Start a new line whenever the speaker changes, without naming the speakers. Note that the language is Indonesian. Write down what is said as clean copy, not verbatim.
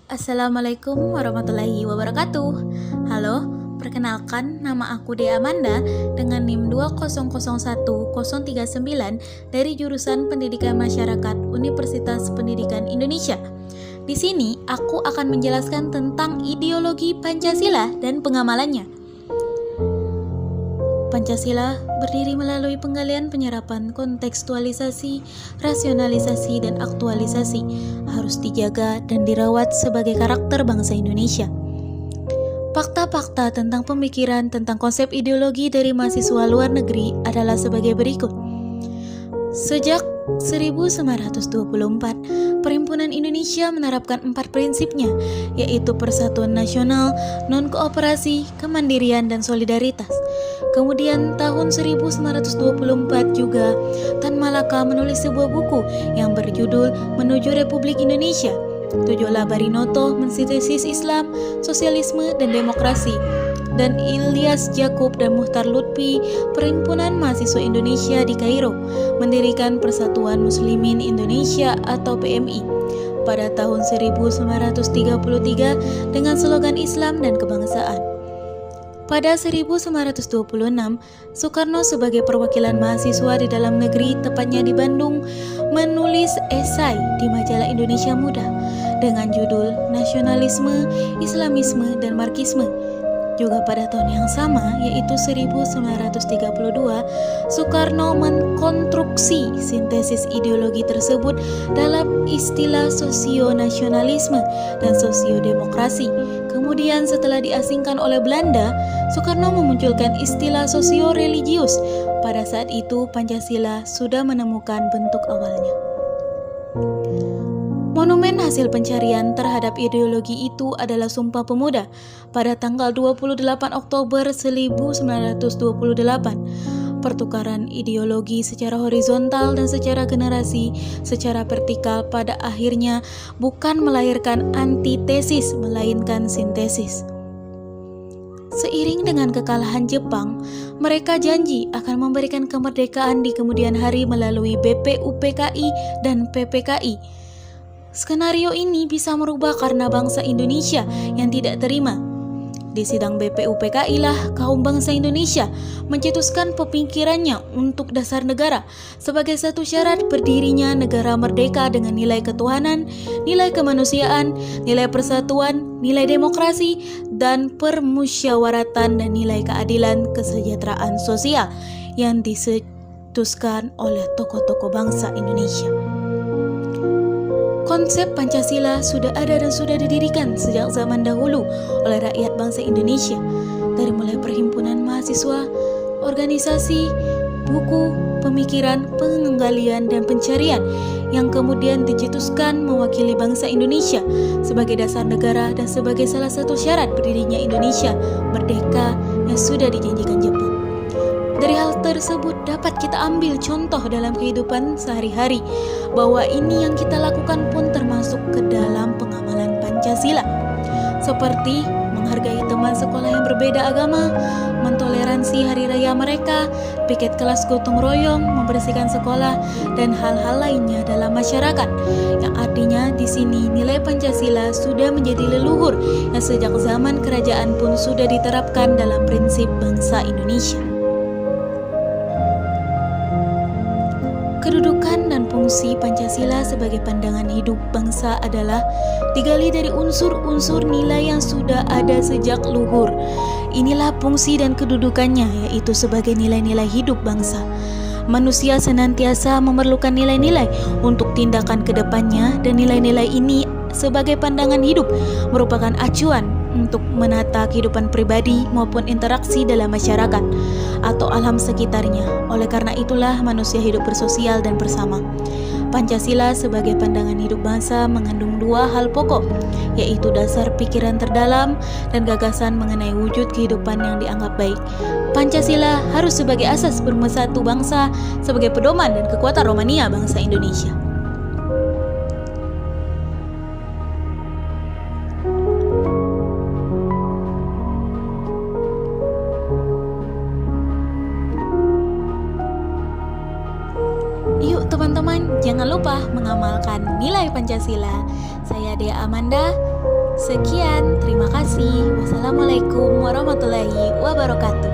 Assalamualaikum warahmatullahi wabarakatuh. Halo, perkenalkan nama aku Dea Amanda dengan NIM 2001039 dari jurusan Pendidikan Masyarakat Universitas Pendidikan Indonesia. Di sini aku akan menjelaskan tentang ideologi Pancasila dan pengamalannya. Pancasila berdiri melalui penggalian, penyerapan, kontekstualisasi, rasionalisasi, dan aktualisasi, harus dijaga dan dirawat sebagai karakter bangsa Indonesia. Fakta-fakta tentang pemikiran tentang konsep ideologi dari mahasiswa luar negeri adalah sebagai berikut. Sejak 1924, Perhimpunan Indonesia menerapkan 4 prinsipnya, yaitu persatuan nasional, non-kooperasi, kemandirian, dan solidaritas. Kemudian tahun 1924 juga, Tan Malaka menulis sebuah buku yang berjudul Menuju Republik Indonesia. Tujuh Barinoto mensintesis Islam, sosialisme, dan demokrasi. Dan Ilyas Jakub dan Muhtar Lutfi, Perhimpunan Mahasiswa Indonesia di Kairo, mendirikan Persatuan Muslimin Indonesia atau PMI pada tahun 1933 dengan slogan Islam dan kebangsaan. Pada 1926, Soekarno sebagai perwakilan mahasiswa di dalam negeri, tepatnya di Bandung, menulis esai di majalah Indonesia Muda dengan judul Nasionalisme, Islamisme, dan Marxisme. Juga pada tahun yang sama, yaitu 1932, Soekarno mengkonstruksi sintesis ideologi tersebut dalam istilah sosionasionalisme dan sosiodemokrasi. Kemudian setelah diasingkan oleh Belanda, Soekarno memunculkan istilah sosio-religius. Pada saat itu, Pancasila sudah menemukan bentuk awalnya. Monumen hasil pencarian terhadap ideologi itu adalah Sumpah Pemuda pada tanggal 28 Oktober 1928. Pertukaran ideologi secara horizontal dan secara generasi, secara vertikal pada akhirnya bukan melahirkan antitesis, melainkan sintesis. Seiring dengan kekalahan Jepang, mereka janji akan memberikan kemerdekaan di kemudian hari melalui BPUPKI dan PPKI. Skenario ini bisa merubah karena bangsa Indonesia yang tidak terima. Di sidang BPUPKI lah kaum bangsa Indonesia mencetuskan pemikirannya untuk dasar negara sebagai satu syarat berdirinya negara merdeka dengan nilai ketuhanan, nilai kemanusiaan, nilai persatuan, nilai demokrasi, dan permusyawaratan dan nilai keadilan kesejahteraan sosial yang dicetuskan oleh tokoh-tokoh bangsa Indonesia. Konsep Pancasila sudah ada dan sudah didirikan sejak zaman dahulu oleh rakyat bangsa Indonesia, dari mulai perhimpunan mahasiswa, organisasi, buku, pemikiran, penggalian, dan pencarian yang kemudian dicetuskan mewakili bangsa Indonesia sebagai dasar negara dan sebagai salah satu syarat berdirinya Indonesia merdeka yang sudah dijanjikan Jepang. Dari hal tersebut dapat kita ambil contoh dalam kehidupan sehari-hari bahwa ini yang kita lakukan pun termasuk ke dalam pengamalan Pancasila, seperti menghargai teman sekolah yang berbeda agama, mentoleransi hari raya mereka, piket kelas gotong royong, membersihkan sekolah, dan hal-hal lainnya dalam masyarakat. Yang artinya di sini nilai Pancasila sudah menjadi leluhur yang sejak zaman kerajaan pun sudah diterapkan dalam prinsip bangsa Indonesia. Kedudukan dan fungsi Pancasila sebagai pandangan hidup bangsa adalah digali dari unsur-unsur nilai yang sudah ada sejak luhur. Inilah fungsi dan kedudukannya, yaitu sebagai nilai-nilai hidup bangsa. Manusia senantiasa memerlukan nilai-nilai untuk tindakan ke depannya, dan nilai-nilai ini sebagai pandangan hidup merupakan acuan untuk menata kehidupan pribadi maupun interaksi dalam masyarakat atau alam sekitarnya. Oleh karena itulah manusia hidup bersosial dan bersama. Pancasila sebagai pandangan hidup bangsa mengandung 2 hal pokok, yaitu dasar pikiran terdalam dan gagasan mengenai wujud kehidupan yang dianggap baik. Pancasila harus sebagai asas pemersatu bangsa, sebagai pedoman dan kekuatan Romania bangsa Indonesia. Yuk teman-teman, jangan lupa mengamalkan nilai Pancasila. Saya Dea Amanda. Sekian, terima kasih. Wassalamualaikum warahmatullahi wabarakatuh.